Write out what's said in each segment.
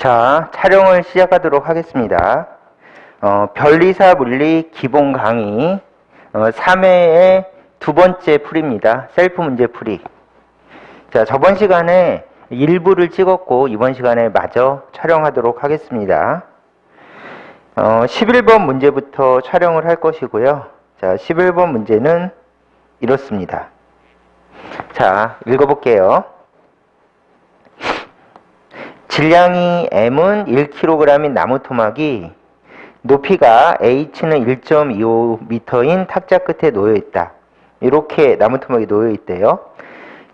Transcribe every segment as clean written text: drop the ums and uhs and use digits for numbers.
자, 촬영을 시작하도록 하겠습니다. 변리사 물리 기본 강의 3회의 두 번째 풀이입니다. 셀프 문제 풀이. 자, 저번 시간에 일부를 찍었고 이번 시간에 마저 촬영하도록 하겠습니다. 11번 문제부터 촬영을 할 것이고요. 자, 11번 문제는 이렇습니다. 자, 읽어볼게요. 질량이 M은 1kg인 나무 토막이 높이가 H는 1.25m인 탁자 끝에 놓여 있다. 이렇게 나무 토막이 놓여 있대요.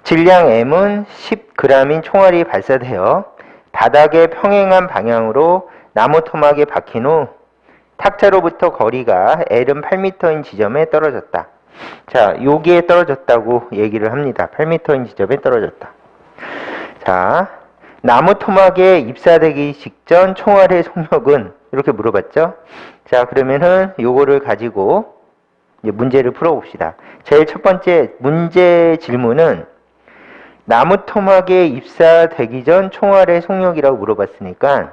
질량 M은 10g인 총알이 발사되어 바닥에 평행한 방향으로 나무 토막에 박힌 후 탁자로부터 거리가 L은 8m인 지점에 떨어졌다. 자, 여기에 떨어졌다고 얘기를 합니다. 8m인 지점에 떨어졌다. 자, 나무 토막에 입사되기 직전 총알의 속력은 이렇게 물어봤죠. 자, 그러면은 요거를 가지고 이제 문제를 풀어봅시다. 제일 첫 번째 문제 질문은 나무 토막에 입사되기 전 총알의 속력이라고 물어봤으니까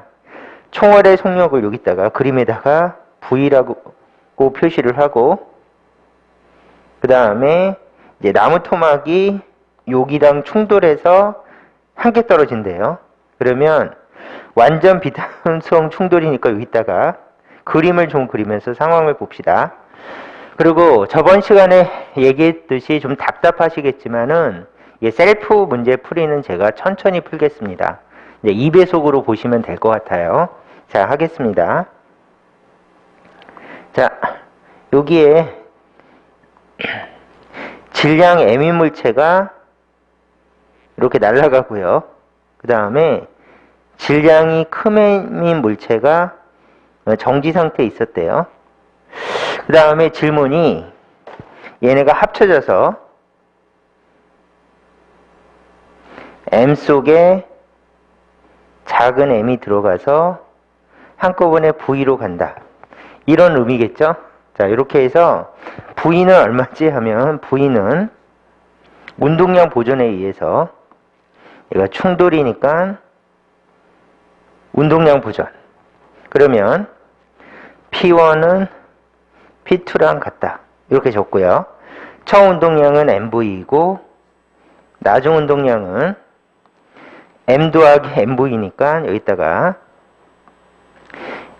총알의 속력을 여기다가 그림에다가 V라고 표시를 하고, 그 다음에 이제 나무 토막이 여기랑 충돌해서 한 개 떨어진대요. 그러면 완전 비탄성 충돌이니까 여기다가 그림을 좀 그리면서 상황을 봅시다. 그리고 저번 시간에 얘기했듯이 좀 답답하시겠지만은 셀프 문제 풀이는 제가 천천히 풀겠습니다. 이제 2배속으로 보시면 될 것 같아요. 자, 하겠습니다. 자, 여기에 질량 M인 물체가 이렇게 날아가고요. 그 다음에 질량이 큰 M인 물체가 정지 상태에 있었대요. 그 다음에 질문이 얘네가 합쳐져서 M 속에 작은 M이 들어가서 한꺼번에 V로 간다. 이런 의미겠죠? 자, 이렇게 해서 V는 얼마지 하면 V는 운동량 보존에 의해서 얘가 충돌이니까 운동량 보존. 그러면 P1은 P2랑 같다. 이렇게 적고요. 처음 운동량은 MV이고 나중 운동량은 M 더하기 MV니까 여기다가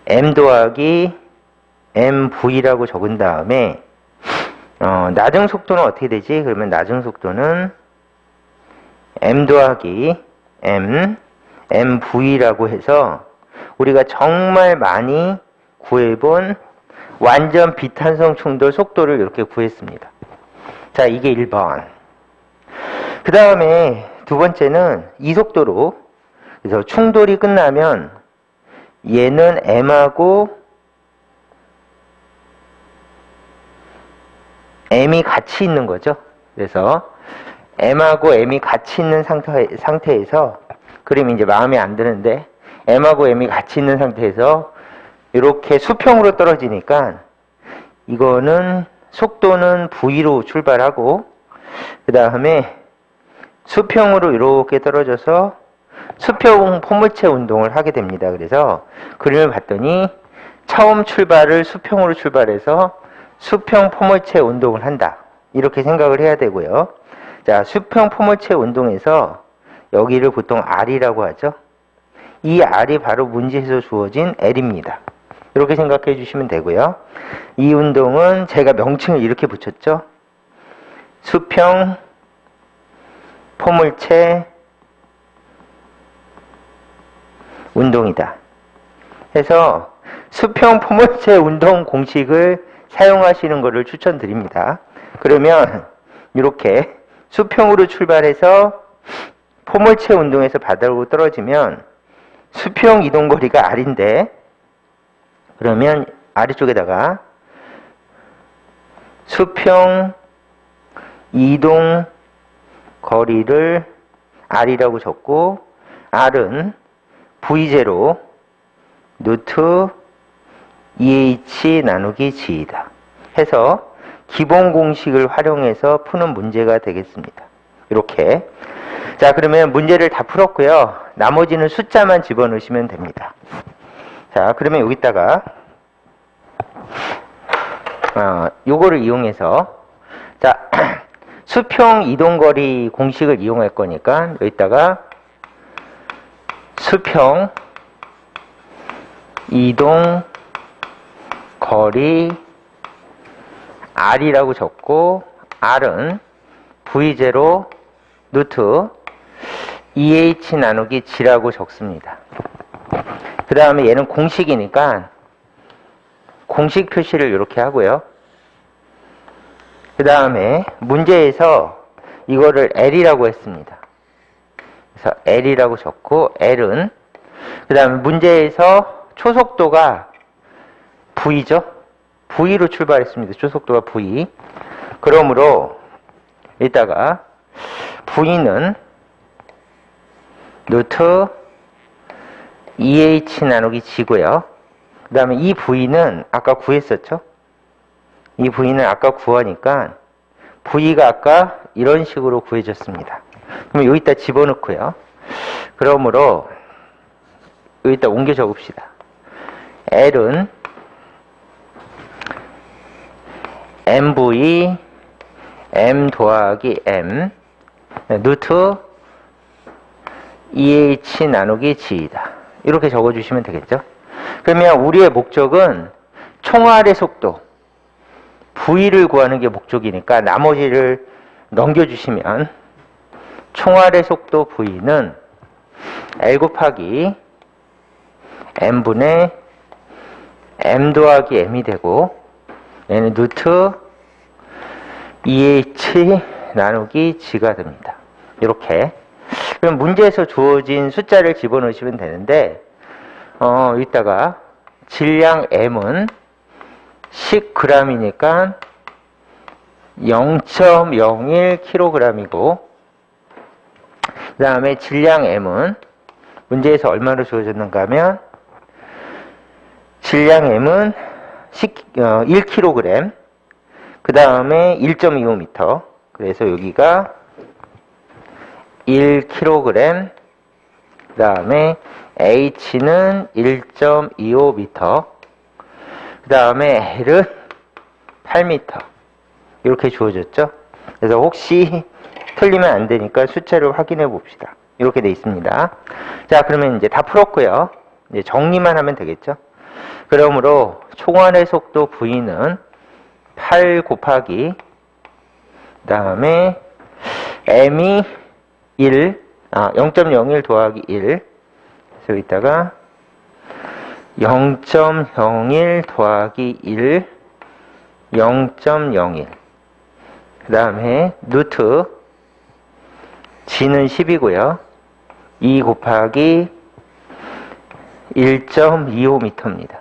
M 더하기 MV라고 적은 다음에 나중 속도는 어떻게 되지? 그러면 나중 속도는 M 더하기 MV라고 해서 우리가 정말 많이 구해본 완전 비탄성 충돌 속도를 이렇게 구했습니다. 자, 이게 1번. 그 다음에 두 번째는 이 속도로, 그래서 충돌이 끝나면 얘는 M하고 M이 같이 있는 거죠. 그래서 M하고 M이 같이 있는 상태에서 그림이 이제 마음에 안 드는데 M하고 M이 같이 있는 상태에서 이렇게 수평으로 떨어지니까 이거는 속도는 V로 출발하고 그 다음에 수평으로 이렇게 떨어져서 수평 포물체 운동을 하게 됩니다. 그래서 그림을 봤더니 처음 출발을 수평으로 출발해서 수평 포물체 운동을 한다. 이렇게 생각을 해야 되고요. 자, 수평 포물체 운동에서 여기를 보통 R이라고 하죠. 이 R이 바로 문제에서 주어진 L입니다. 이렇게 생각해 주시면 되고요. 이 운동은 제가 명칭을 이렇게 붙였죠. 수평 포물체 운동이다. 해서 수평 포물체 운동 공식을 사용하시는 것을 추천드립니다. 그러면 이렇게 수평으로 출발해서 포물체 운동에서 바닥으로 떨어지면 수평 이동거리가 R인데, 그러면 아래쪽에다가 수평 이동 거리를 R이라고 적고 R은 V0 루트 EH 나누기 G이다. 해서 기본 공식을 활용해서 푸는 문제가 되겠습니다. 이렇게. 자, 그러면 문제를 다 풀었고요. 나머지는 숫자만 집어넣으시면 됩니다. 자, 그러면 여기다가 요거를 이용해서 자, 수평 이동거리 공식을 이용할 거니까 여기다가 수평 이동거리 R이라고 적고 R은 V0 루트 EH 나누기 G라고 적습니다. 그 다음에 얘는 공식이니까 공식 표시를 이렇게 하고요. 그 다음에 문제에서 이거를 L이라고 했습니다. 그래서 L이라고 적고 L은 그 다음에 문제에서 초속도가 V죠. V로 출발했습니다. 초속도가 V. 그러므로 이따가 V는 루트 EH 나누기 G고요. 그 다음에 이 V는 아까 구했었죠? 이 V는 아까 구하니까 V가 아까 이런 식으로 구해졌습니다. 그럼 여기다 집어넣고요. 그러므로 여기다 옮겨 적읍시다. L은 MV M 더하기 M 루트 EH 나누기 G이다. 이렇게 적어주시면 되겠죠. 그러면 우리의 목적은 총알의 속도 V를 구하는 게 목적이니까 나머지를 넘겨주시면 총알의 속도 V는 L 곱하기 M분의 M 더하기 M이 되고 얘는 루트 EH 나누기 G가 됩니다. 이렇게. 그럼 문제에서 주어진 숫자를 집어넣으시면 되는데 이따가 질량 M은 10g이니까 0.01kg이고 그 다음에 질량 M은 문제에서 얼마로 주어졌는가 하면 질량 M은 1kg 그 다음에 1.25m 그래서 여기가 1kg 그 다음에 H는 1.25m 그 다음에 L은 8m 이렇게 주어졌죠. 그래서 혹시 틀리면 안 되니까 숫자를 확인해 봅시다. 이렇게 돼 있습니다. 자, 그러면 이제 다 풀었고요. 이제 정리만 하면 되겠죠. 그러므로 총알의 속도 V는 8 곱하기 그 다음에 M이 0.01 더하기 1 그래서 여기다가 0.01 더하기 1 0.01 그 다음에 루트 G는 10이고요 2 곱하기 1.25m입니다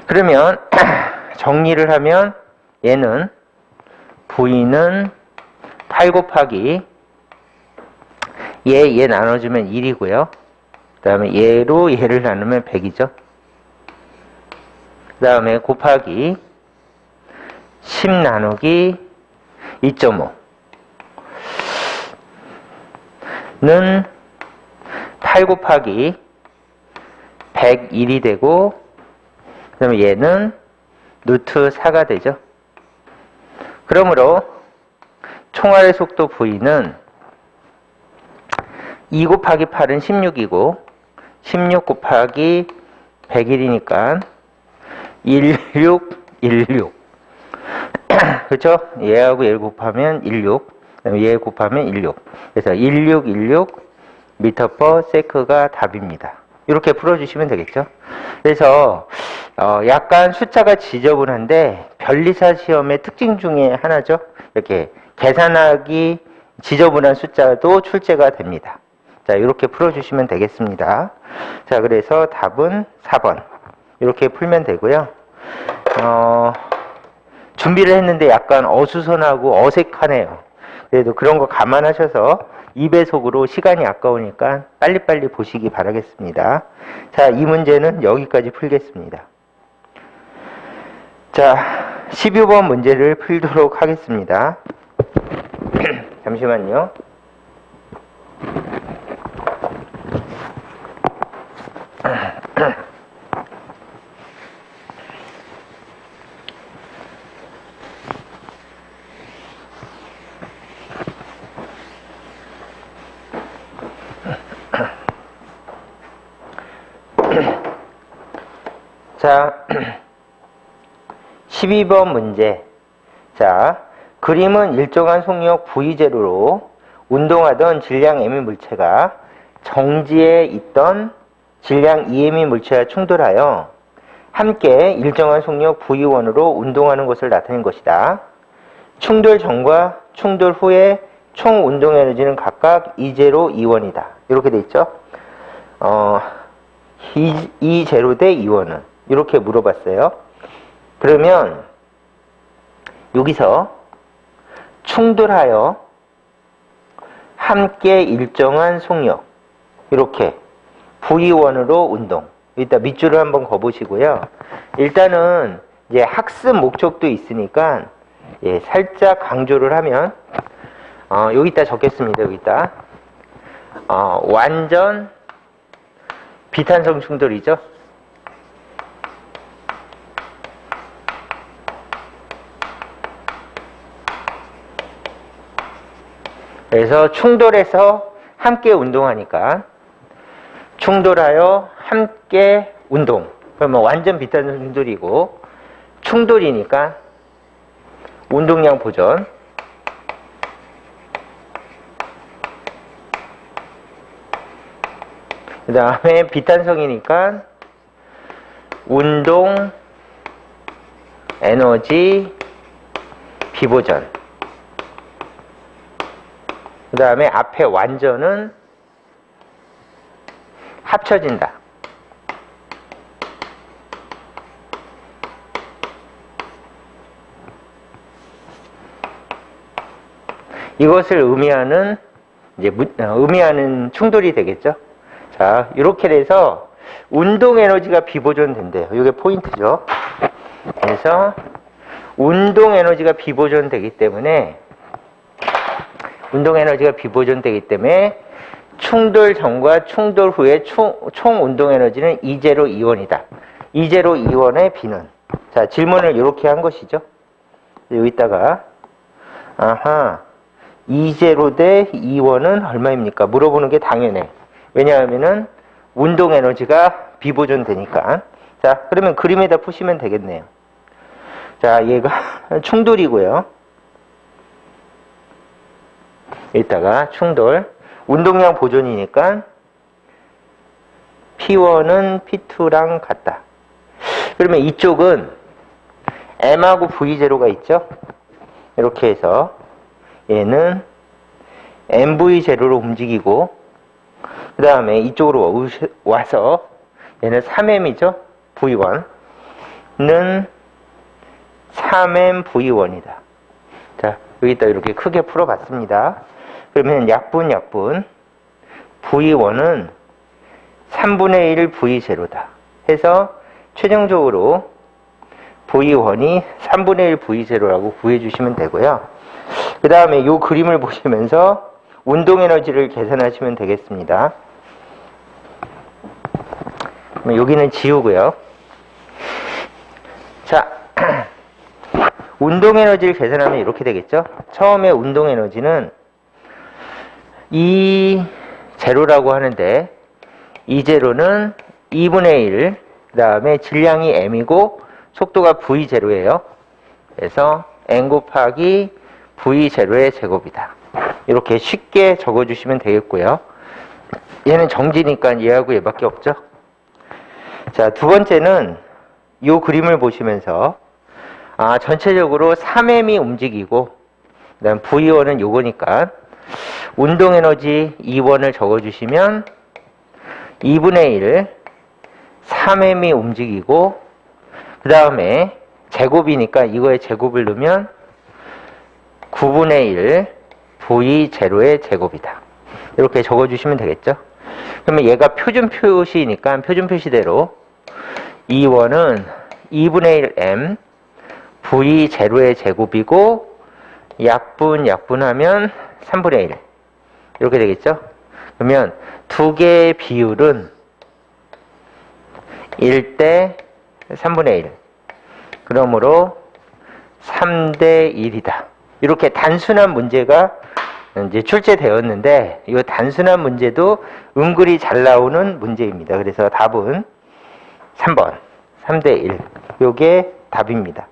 그러면 정리를 하면 얘는 V는 8 곱하기 얘 나눠주면 1이고요. 그 다음에 얘로 얘를 나누면 100이죠. 그 다음에 곱하기 10 나누기 2.5 는 8 곱하기 101이 되고 그 다음에 얘는 루트 4가 되죠. 그러므로 총알의 속도 V는 2 곱하기 8은 16이고 16 곱하기 101이니까 1616 그렇죠? 얘하고 얘를 곱하면 16 그다음에 얘 곱하면 16 그래서 1616 m/s가 답입니다. 이렇게 풀어주시면 되겠죠? 그래서 약간 숫자가 지저분한데 변리사 시험의 특징 중에 하나죠. 이렇게 계산하기 지저분한 숫자도 출제가 됩니다. 자, 이렇게 풀어주시면 되겠습니다. 자, 그래서 답은 4번. 이렇게 풀면 되고요. 준비를 했는데 약간 어수선하고 어색하네요. 그래도 그런 거 감안하셔서 2배속으로 시간이 아까우니까 빨리빨리 보시기 바라겠습니다. 자, 이 문제는 여기까지 풀겠습니다. 자, 12번 문제를 풀도록 하겠습니다. 잠시만요. 자, 12번 문제. 자, 그림은 일정한 속력 V0로 운동하던 질량 m의 물체가 정지에 있던 질량 EM의 물체와 충돌하여 함께 일정한 속력 V1으로 운동하는 것을 나타낸 것이다. 충돌 전과 충돌 후에 총 운동 에너지는 각각 E0, E1이다. 이렇게 돼 있죠? E0 대 E1은 이렇게 물어봤어요. 그러면 여기서 충돌하여 함께 일정한 속력 이렇게 V1으로 운동. 일단 밑줄을 한번 그어보시고요. 일단은 이제 학습 목적도 있으니까 살짝 강조를 하면 여기다 적겠습니다. 여기다 완전 비탄성 충돌이죠. 그래서 충돌해서 함께 운동하니까 충돌하여 함께 운동. 그러면 완전 비탄성 충돌이고 충돌이니까 운동량 보전. 그 다음에 비탄성이니까 운동 에너지 비보전. 그 다음에 앞에 완전은 합쳐진다. 이것을 의미하는 의미하는 충돌이 되겠죠. 자, 이렇게 돼서 운동 에너지가 비보존된대요. 이게 포인트죠. 그래서 운동 에너지가 비보존되기 때문에 충돌 전과 충돌 후에 총 운동 에너지는 E0, E1이다. E0, E1의 B는 자, 질문을 이렇게 한 것이죠. 여기다가 E0 대 E1은 얼마입니까? 물어보는 게 당연해. 왜냐하면은 운동 에너지가 비보존되니까. 자, 그러면 그림에다 푸시면 되겠네요. 자, 얘가 충돌이고요. 이따가 충돌. 운동량 보존이니까 P1은 P2랑 같다. 그러면 이쪽은 M하고 V0가 있죠? 이렇게 해서 얘는 MV0로 움직이고 그 다음에 이쪽으로 와서 얘는 3M이죠? V1는 3M V1이다. 자, 여기다 이렇게 크게 풀어봤습니다. 그러면 약분 V1은 3분의 1 V0다. 해서 최종적으로 V1이 3분의 1 V0라고 구해주시면 되고요. 그 다음에 이 그림을 보시면서 운동 에너지를 계산하시면 되겠습니다. 여기는 지우고요. 자, 운동 에너지를 계산하면 이렇게 되겠죠. 처음에 운동 에너지는 E0라고 하는데 E0는 2분의 1, 그 다음에 질량이 M이고 속도가 V0예요. 그래서 N 곱하기 V0의 제곱이다. 이렇게 쉽게 적어주시면 되겠고요. 얘는 정지니까 얘하고 얘밖에 없죠. 자, 두 번째는 이 그림을 보시면서 전체적으로 3M이 움직이고 그 다음 V1은 요거니까 운동 에너지 E1을 적어주시면 2분의 1 3M이 움직이고 그 다음에 제곱이니까 이거에 제곱을 넣으면 9분의 1 V0의 제곱이다. 이렇게 적어주시면 되겠죠. 그러면 얘가 표준 표시니까 표준 표시대로 E1은 2분의 1 M V0의 제곱이고 약분하면 3분의 1 이렇게 되겠죠. 그러면 두 개의 비율은 1대 3분의 1. 그러므로 3대 1이다. 이렇게 단순한 문제가 이제 출제되었는데, 이 단순한 문제도 은근히 잘 나오는 문제입니다. 그래서 답은 3번, 3대 1. 요게 답입니다.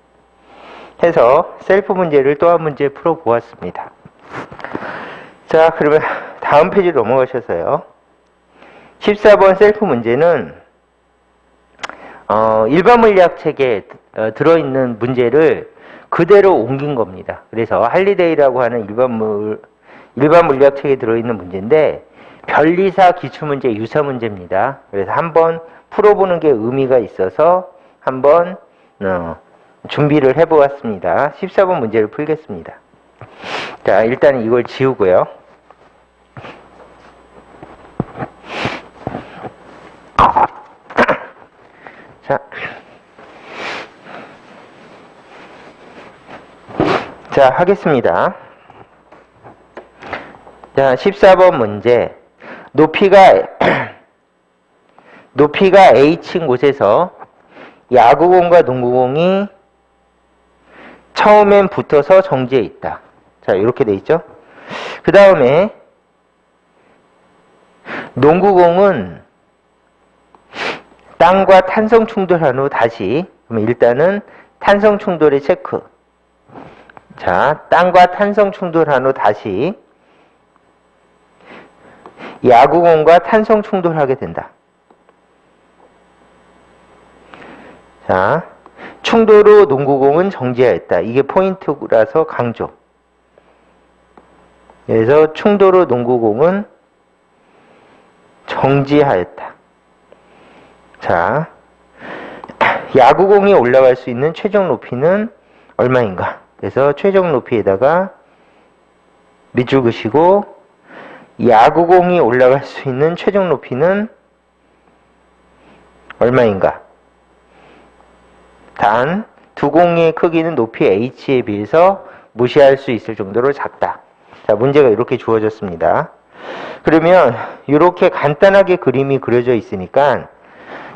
해서 셀프 문제를 또 한 문제 풀어보았습니다. 자, 그러면 다음 페이지로 넘어가셔서요. 14번 셀프 문제는 일반 물리학 책에 들어있는 문제를 그대로 옮긴 겁니다. 그래서 할리데이라고 하는 일반 물리학 책에 들어있는 문제인데 변리사 기출문제, 유사문제입니다. 그래서 한번 풀어보는 게 의미가 있어서 한번 준비를 해보았습니다. 14번 문제를 풀겠습니다. 자, 일단 이걸 지우고요. 자, 하겠습니다. 자, 14번 문제. 높이가 H인 곳에서 야구공과 농구공이 처음엔 붙어서 정지해 있다. 자, 이렇게 돼 있죠? 그 다음에 농구공은 땅과 탄성 충돌한 후 다시, 그러면 일단은 탄성 충돌의 체크. 자, 땅과 탄성 충돌한 후 다시 야구공과 탄성 충돌하게 된다. 자, 충돌 후 농구공은 정지하였다. 이게 포인트라서 강조. 그래서 충돌 후 농구공은 정지하였다. 자, 야구공이 올라갈 수 있는 최종 높이는 얼마인가? 그래서 최종 높이에다가 밑줄 그시고 야구공이 올라갈 수 있는 최종 높이는 얼마인가? 단, 두 공의 크기는 높이 h에 비해서 무시할 수 있을 정도로 작다. 자, 문제가 이렇게 주어졌습니다. 그러면 이렇게 간단하게 그림이 그려져 있으니까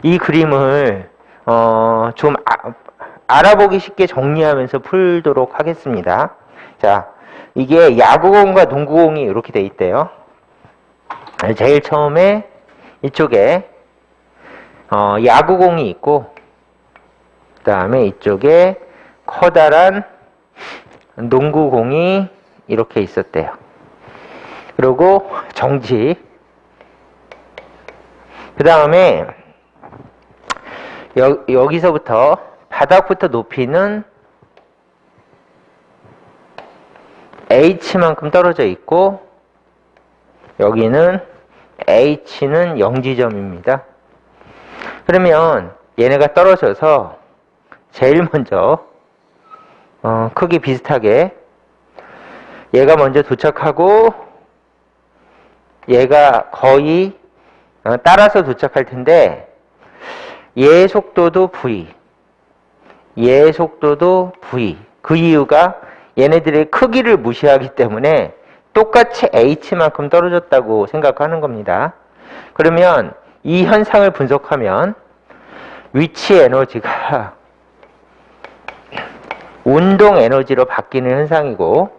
이 그림을 좀 알아보기 쉽게 정리하면서 풀도록 하겠습니다. 자, 이게 야구공과 농구공이 이렇게 돼 있대요. 제일 처음에 이쪽에 야구공이 있고 그 다음에 이쪽에 커다란 농구공이 이렇게 있었대요. 그리고 정지. 그 다음에 여기서부터 바닥부터 높이는 h만큼 떨어져 있고 여기는 h는 0지점입니다. 그러면 얘네가 떨어져서 제일 먼저 크기 비슷하게 얘가 먼저 도착하고 얘가 거의 따라서 도착할 텐데 얘의 속도도 v, 얘의 속도도 v. 그 이유가 얘네들의 크기를 무시하기 때문에 똑같이 h만큼 떨어졌다고 생각하는 겁니다. 그러면 이 현상을 분석하면 위치 에너지가 운동 에너지로 바뀌는 현상이고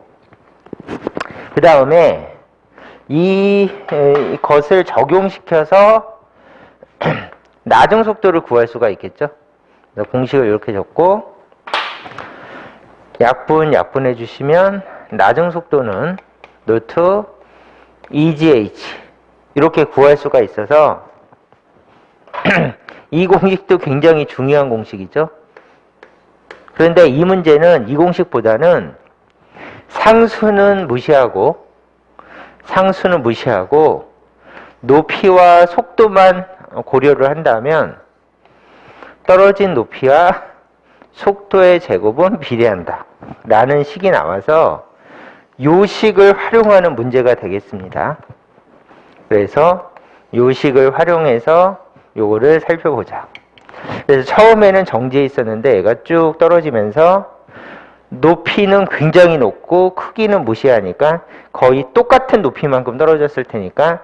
그 다음에 이것을 적용시켜서 나중 속도를 구할 수가 있겠죠. 공식을 이렇게 적고 약분해 주시면 나중 속도는 루트 2gh 이렇게 구할 수가 있어서 이 공식도 굉장히 중요한 공식이죠. 그런데 이 문제는 이 공식보다는 상수는 무시하고 높이와 속도만 고려를 한다면 떨어진 높이와 속도의 제곱은 비례한다 라는 식이 나와서 요 식을 활용하는 문제가 되겠습니다. 그래서 요 식을 활용해서 요거를 살펴보자. 그래서 처음에는 정지해 있었는데 얘가 쭉 떨어지면서 높이는 굉장히 높고 크기는 무시하니까 거의 똑같은 높이만큼 떨어졌을 테니까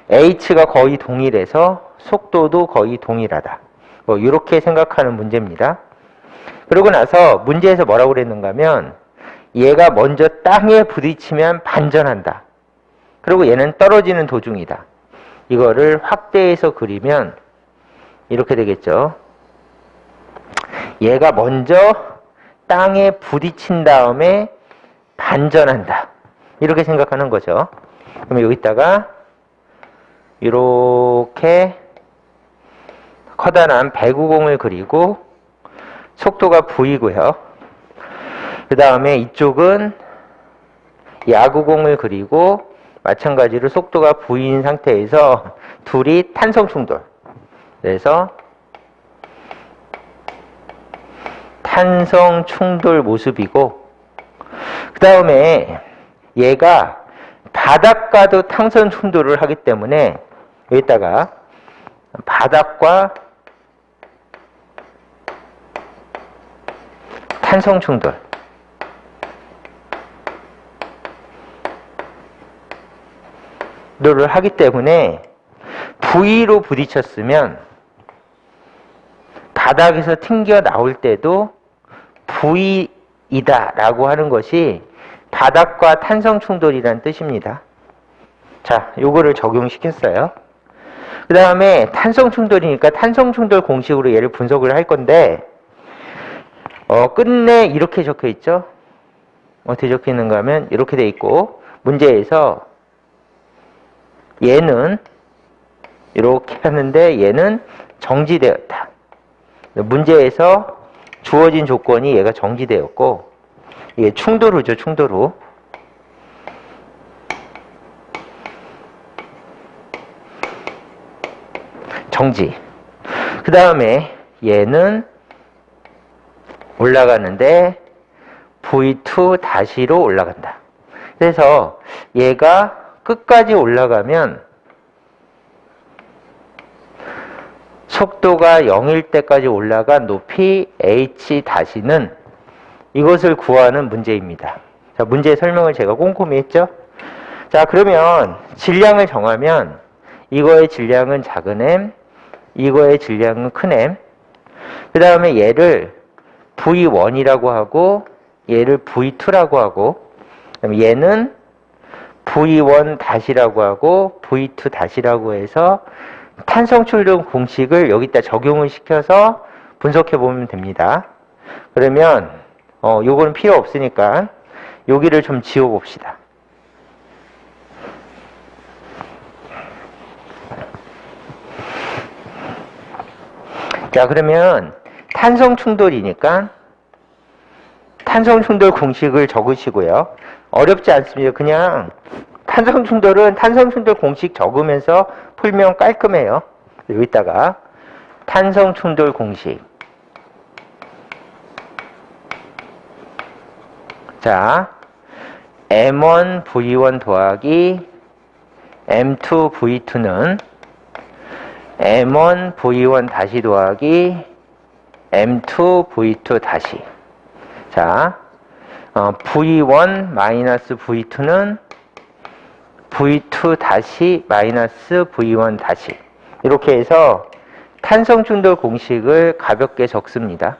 h가 거의 동일해서 속도도 거의 동일하다. 뭐 이렇게 생각하는 문제입니다. 그러고 나서 문제에서 뭐라고 그랬는가 하면 얘가 먼저 땅에 부딪히면 반전한다. 그리고 얘는 떨어지는 도중이다. 이거를 확대해서 그리면 이렇게 되겠죠. 얘가 먼저 땅에 부딪힌 다음에 반전한다. 이렇게 생각하는 거죠. 그러면 여기다가 이렇게 커다란 배구공을 그리고 속도가 V고요. 그 다음에 이쪽은 야구공을 그리고 마찬가지로 속도가 V인 상태에서 둘이 탄성 충돌. 그래서 탄성 충돌 모습이고, 그 다음에 얘가 바닥과도 탄성 충돌을 하기 때문에 여기다가 바닥과 탄성 충돌. 를 하기 때문에 V로 부딪혔으면 바닥에서 튕겨 나올 때도 V이다 라고 하는 것이 바닥과 탄성 충돌이라는 뜻입니다. 자, 요거를 적용시켰어요. 그 다음에 탄성 충돌이니까 탄성 충돌 공식으로 얘를 분석을 할 건데, 끝내 이렇게 적혀 있죠? 어떻게 적혀 있는가 하면 이렇게 돼 있고, 문제에서 얘는 이렇게 하는데 얘는 정지되었다. 문제에서 주어진 조건이 얘가 정지되었고, 이게 충돌호죠, 충돌호. 정지. 그 다음에 얘는 올라가는데 V2 다시로 올라간다. 그래서 얘가 끝까지 올라가면 속도가 0일 때까지 올라간 높이 h 다시는 이것을 구하는 문제입니다. 자, 문제의 설명을 제가 꼼꼼히 했죠? 자, 그러면 질량을 정하면 이거의 질량은 작은 m, 이거의 질량은 큰 m, 그 다음에 얘를 V1이라고 하고 얘를 V2라고 하고, 그다음에 얘는 V1 다시라고 하고 V2 다시라고 해서 탄성 충돌 공식을 여기다 적용을 시켜서 분석해 보면 됩니다. 그러면 요거는 필요 없으니까 여기를 좀 지워 봅시다. 자, 그러면 탄성 충돌이니까 탄성 충돌 공식을 적으시고요. 어렵지 않습니다. 그냥 탄성 충돌은 탄성 충돌 공식 적으면서 풀면 깔끔해요. 여기다가 탄성 충돌 공식. 자, M1 V1 더하기 M2 V2는 M1 V1 다시 더하기 M2 V2 다시. 자, V1 마이너스 V2는 V2 다시 마이너스 V1 다시. 이렇게 해서 탄성 충돌 공식을 가볍게 적습니다.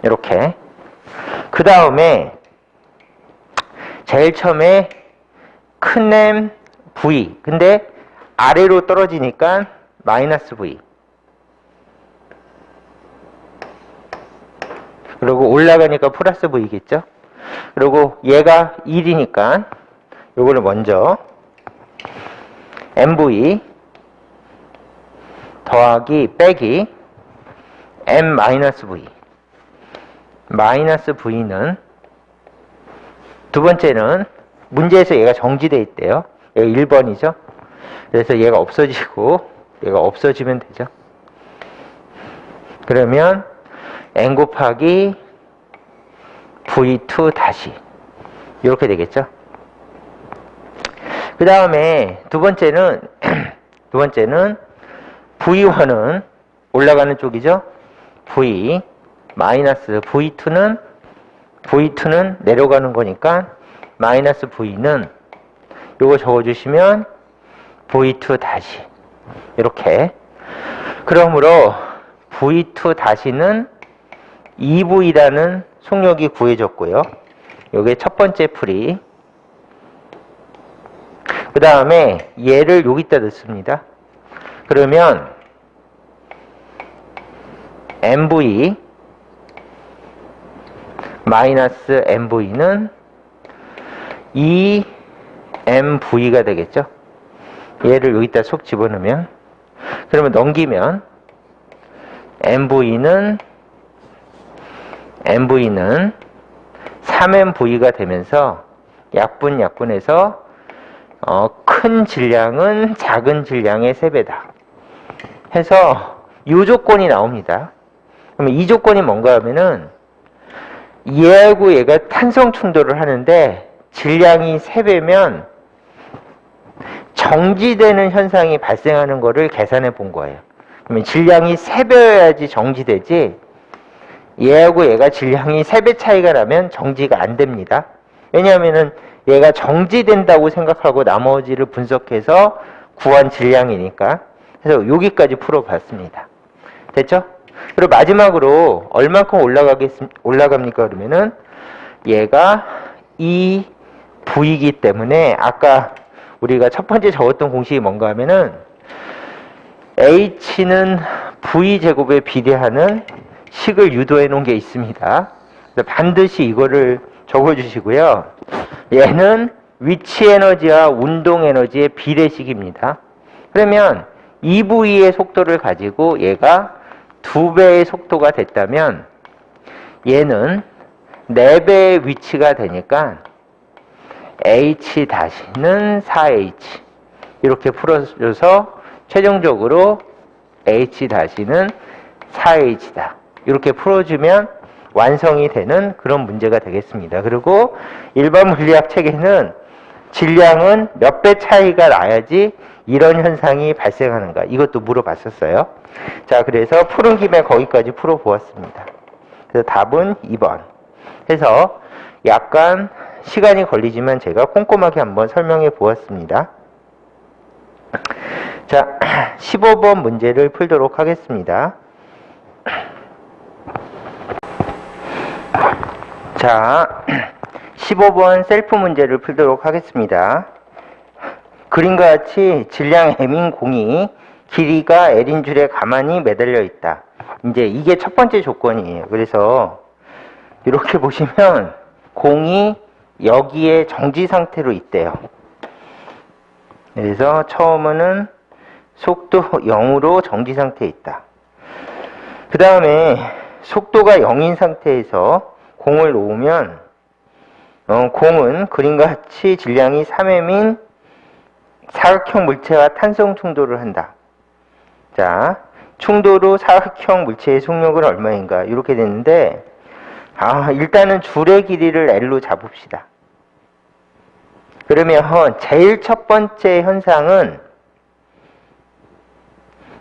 이렇게. 그 다음에 제일 처음에 큰 M V. 근데 아래로 떨어지니까 마이너스 V. 그리고 올라가니까 플러스 V겠죠? 그리고 얘가 1이니까 요거를 먼저 MV 더하기 빼기 M-V. 마이너스 V는 두 번째는 문제에서 얘가 정지되어 있대요. 얘가 1번이죠. 그래서 얘가 없어지고 얘가 없어지면 되죠. 그러면 N 곱하기 V2 다시 이렇게 되겠죠. 그 다음에 두 번째는 V1은 올라가는 쪽이죠. V 마이너스 V2는 내려가는 거니까 마이너스 V는 요거 적어주시면 V2 다시 이렇게. 그러므로 V2 다시는 2V라는 속력이 구해졌고요. 요게 첫 번째 풀이. 그 다음에 얘를 여기다 넣습니다. 그러면 MV 마이너스 MV는 2MV가 되겠죠. 얘를 여기다 쏙 집어넣으면, 그러면 넘기면 MV는 3MV가 되면서 약분해서 큰 질량은 작은 질량의 3배다 해서 이 조건이 나옵니다. 그러면 이 조건이 뭔가 하면은 얘하고 얘가 탄성 충돌을 하는데 질량이 3배면 정지되는 현상이 발생하는 거를 계산해 본 거예요. 그러면 질량이 3배여야지 정지되지, 얘하고 얘가 질량이 3배 차이가 나면 정지가 안 됩니다. 왜냐하면은 얘가 정지된다고 생각하고 나머지를 분석해서 구한 질량이니까. 그래서 여기까지 풀어봤습니다. 됐죠? 그리고 마지막으로 얼만큼 올라갑니까? 그러면은 얘가 2V이기 때문에 아까 우리가 첫 번째 적었던 공식이 뭔가 하면은 H는 V제곱에 비례하는 식을 유도해 놓은 게 있습니다. 반드시 이거를 적어 주시고요. 얘는 위치 에너지와 운동 에너지의 비례식입니다. 그러면 2V의 속도를 가지고 얘가 2배의 속도가 됐다면 얘는 4배의 위치가 되니까 H-는 4H 이렇게 풀어줘서 최종적으로 H-는 4H다. 이렇게 풀어주면 완성이 되는 그런 문제가 되겠습니다. 그리고 일반 물리학 책에는 질량은 몇 배 차이가 나야지 이런 현상이 발생하는가, 이것도 물어봤었어요. 자, 그래서 푸는 김에 거기까지 풀어보았습니다. 그래서 답은 2번 해서 약간 시간이 걸리지만 제가 꼼꼼하게 한번 설명해 보았습니다. 자, 15번 문제를 풀도록 하겠습니다. 자, 15번 셀프 문제를 풀도록 하겠습니다. 그림과 같이 질량 M인 공이 길이가 L인 줄에 가만히 매달려 있다. 이제 이게 첫 번째 조건이에요. 그래서 이렇게 보시면 공이 여기에 정지 상태로 있대요. 그래서 처음에는 속도 0으로 정지 상태에 있다. 그 다음에 속도가 0인 상태에서 공을 놓으면 공은 그림과 같이 질량이 3M인 사각형 물체와 탄성 충돌을 한다. 자, 충돌 후 사각형 물체의 속력은 얼마인가? 이렇게 됐는데, 일단은 줄의 길이를 L로 잡읍시다. 그러면 제일 첫 번째 현상은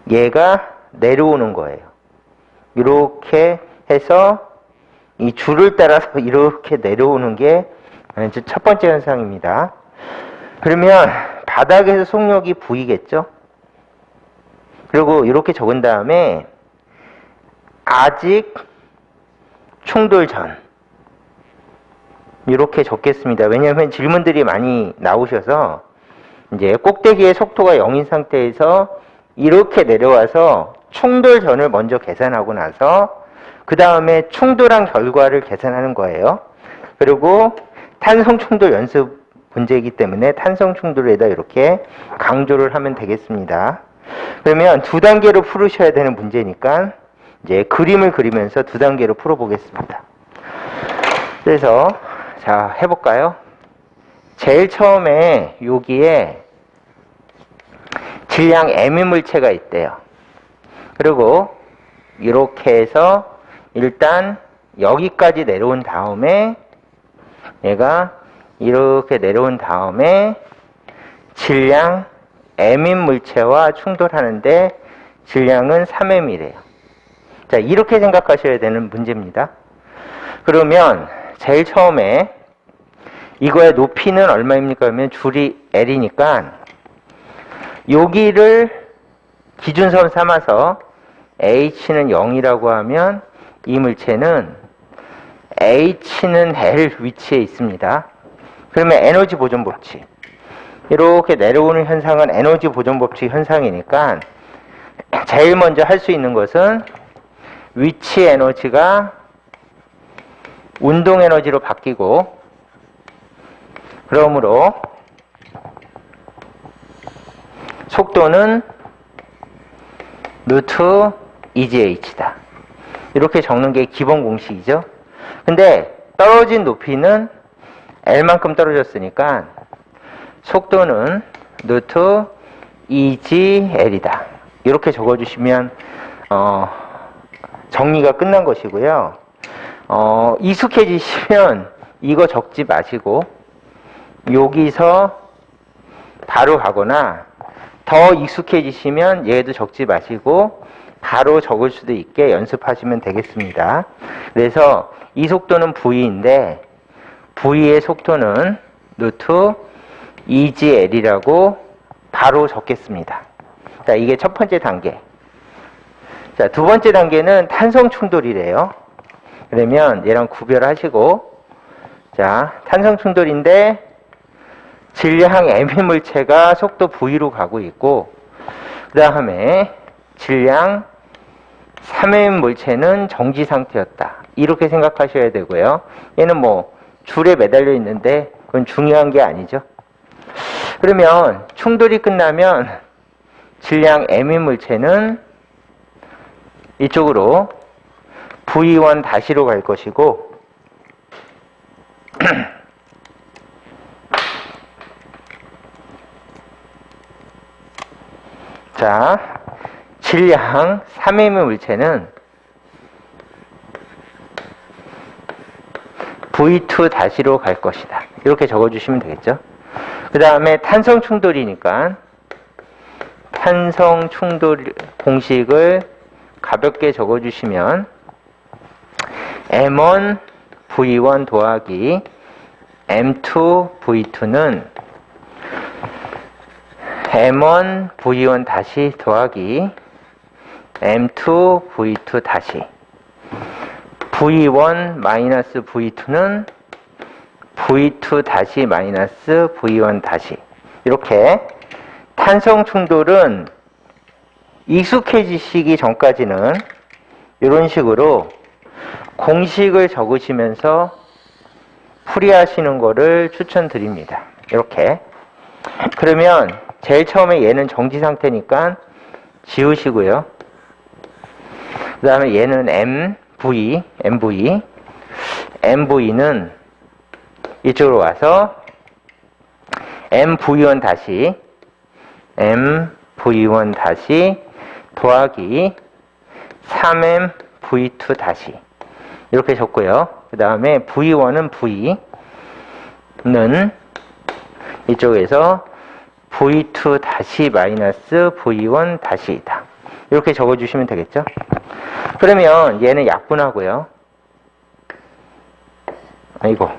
얘가 내려오는 거예요. 이렇게 해서 이 줄을 따라서 이렇게 내려오는 게 첫 번째 현상입니다. 그러면 바닥에서 속력이 V겠죠? 그리고 이렇게 적은 다음에 아직 충돌 전 이렇게 적겠습니다. 왜냐하면 질문들이 많이 나오셔서 이제 꼭대기의 속도가 0인 상태에서 이렇게 내려와서 충돌 전을 먼저 계산하고 나서 그 다음에 충돌한 결과를 계산하는 거예요. 그리고 탄성 충돌 연습 문제이기 때문에 탄성 충돌에다 이렇게 강조를 하면 되겠습니다. 그러면 두 단계로 풀으셔야 되는 문제니까 이제 그림을 그리면서 두 단계로 풀어보겠습니다. 그래서 자, 해볼까요? 제일 처음에 여기에 질량 M인 물체가 있대요. 그리고 이렇게 해서 일단 여기까지 내려온 다음에 얘가 이렇게 내려온 다음에 질량 M인 물체와 충돌하는데 질량은 3M이래요. 자, 이렇게 생각하셔야 되는 문제입니다. 그러면 제일 처음에 이거의 높이는 얼마입니까? 그러면 줄이 L이니까 여기를 기준선 삼아서 H는 0이라고 하면 이 물체는 H는 L 위치에 있습니다. 그러면 에너지 보존 법칙. 이렇게 내려오는 현상은 에너지 보존 법칙 현상이니까 제일 먼저 할 수 있는 것은 위치 에너지가 운동 에너지로 바뀌고, 그러므로 속도는 루트 EGH다. 이렇게 적는 게 기본 공식이죠. 근데 떨어진 높이는 L만큼 떨어졌으니까 속도는 루트 EGL이다. 이렇게 적어주시면 정리가 끝난 것이고요. 익숙해지시면 이거 적지 마시고 여기서 바로 가거나, 더 익숙해지시면 얘도 적지 마시고 바로 적을 수도 있게 연습하시면 되겠습니다. 그래서 이 속도는 V인데 V의 속도는 루트 EGL이라고 바로 적겠습니다. 자, 이게 첫 번째 단계. 자, 두 번째 단계는 탄성 충돌이래요. 그러면 얘랑 구별하시고, 자, 탄성 충돌인데 질량 M의 물체가 속도 V로 가고 있고, 그 다음에 질량 3M 물체는 정지 상태였다. 이렇게 생각하셔야 되고요. 얘는 뭐 줄에 매달려 있는데 그건 중요한 게 아니죠. 그러면 충돌이 끝나면 질량 M의 물체는 이쪽으로 V1 다시로 갈 것이고, 자, 질량 3M의 물체는 V2 다시로 갈 것이다. 이렇게 적어주시면 되겠죠. 그 다음에 탄성 충돌이니까 탄성 충돌 공식을 가볍게 적어주시면 M1 V1 더하기 M2 V2는 M1 V1 다시 더하기 M2 V2 다시 V1 마이너스 V2는 V2 다시 마이너스 V1 다시. 이렇게 탄성 충돌은 익숙해지시기 전까지는 이런 식으로 공식을 적으시면서 풀이하시는 거를 추천드립니다. 이렇게. 그러면 제일 처음에 얘는 정지 상태니까 지우시고요. 그 다음에 얘는 MV는 이쪽으로 와서 MV1 다시 MV1 다시 더하기 3MV2 다시 이렇게 적고요. 그 다음에 V1은 V는 이쪽에서 V2 다시 마이너스 V1 다시이다. 이렇게 적어주시면 되겠죠. 그러면 얘는 약분하고요. 아이고.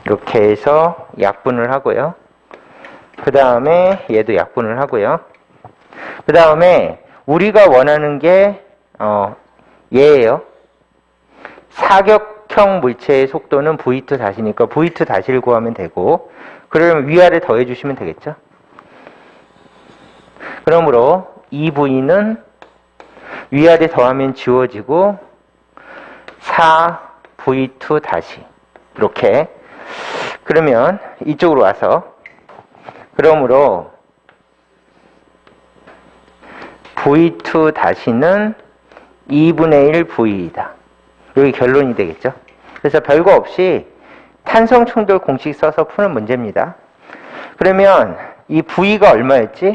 이렇게 해서 약분을 하고요. 그 다음에 얘도 약분을 하고요. 그 다음에 우리가 원하는 게 얘예요. 사격형 물체의 속도는 V2 다시니까 V2 다시를 구하면 되고, 그러면 위아래 더해 주시면 되겠죠. 그러므로 이 V는 위아래 더하면 지워지고 4V2 다시 이렇게. 그러면 이쪽으로 와서 그러므로 V2 다시는 2분의 1 V이다. 여기 결론이 되겠죠. 그래서 별거 없이 탄성 충돌 공식 써서 푸는 문제입니다. 그러면 이 V가 얼마였지?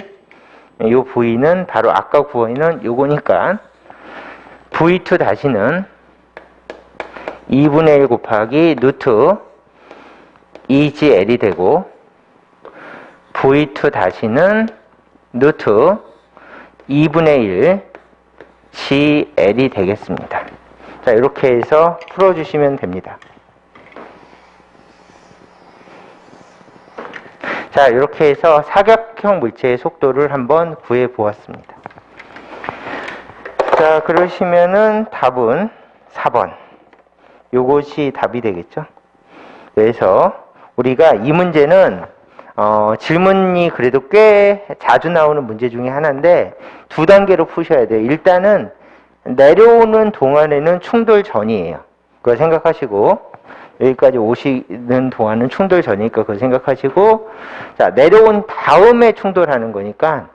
이 V는 바로 아까 구하는 요거니까 V2 다시는 2분의 1 곱하기 루트 EGL이 되고, V2 다시는 루트 2분의 1 GL이 되겠습니다. 자, 이렇게 해서 풀어주시면 됩니다. 자, 이렇게 해서 사각형 물체의 속도를 한번 구해 보았습니다. 자, 그러시면은 답은 4번. 요것이 답이 되겠죠. 그래서 우리가 이 문제는 질문이 그래도 꽤 자주 나오는 문제 중에 하나인데 두 단계로 푸셔야 돼요. 일단은 내려오는 동안에는 충돌 전이에요. 그걸 생각하시고, 여기까지 오시는 동안은 충돌 전이니까 그걸 생각하시고, 자, 내려온 다음에 충돌하는 거니까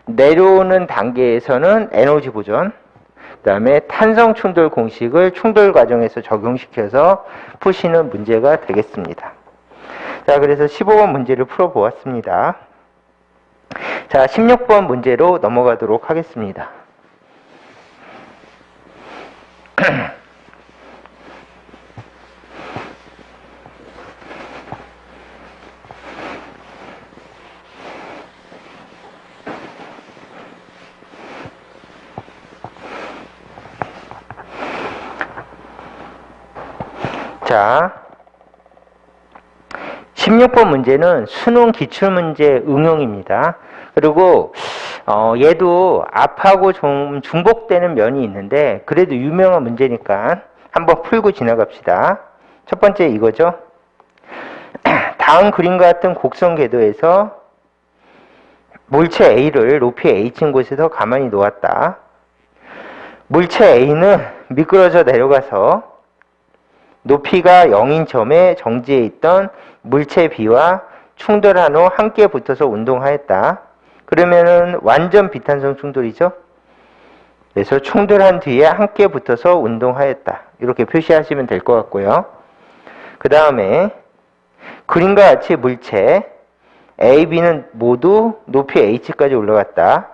내려오는 단계에서는 에너지 보존, 그 다음에 탄성 충돌 공식을 충돌 과정에서 적용시켜서 푸시는 문제가 되겠습니다. 자, 그래서 15번 문제를 풀어보았습니다. 자, 16번 문제로 넘어가도록 하겠습니다. 자, 16번 문제는 수능 기출문제 응용입니다. 그리고 얘도 앞하고 좀 중복되는 면이 있는데 그래도 유명한 문제니까 한번 풀고 지나갑시다. 첫 번째 이거죠. 다음 그림과 같은 곡선 궤도에서 물체 A를 높이 H인 곳에서 가만히 놓았다. 물체 A는 미끄러져 내려가서 높이가 0인 점에 정지해 있던 물체 B와 충돌한 후 함께 붙어서 운동하였다. 그러면은 완전 비탄성 충돌이죠. 그래서 충돌한 뒤에 함께 붙어서 운동하였다. 이렇게 표시하시면 될 것 같고요. 그 다음에 그림과 같이 물체 A, B는 모두 높이 H까지 올라갔다.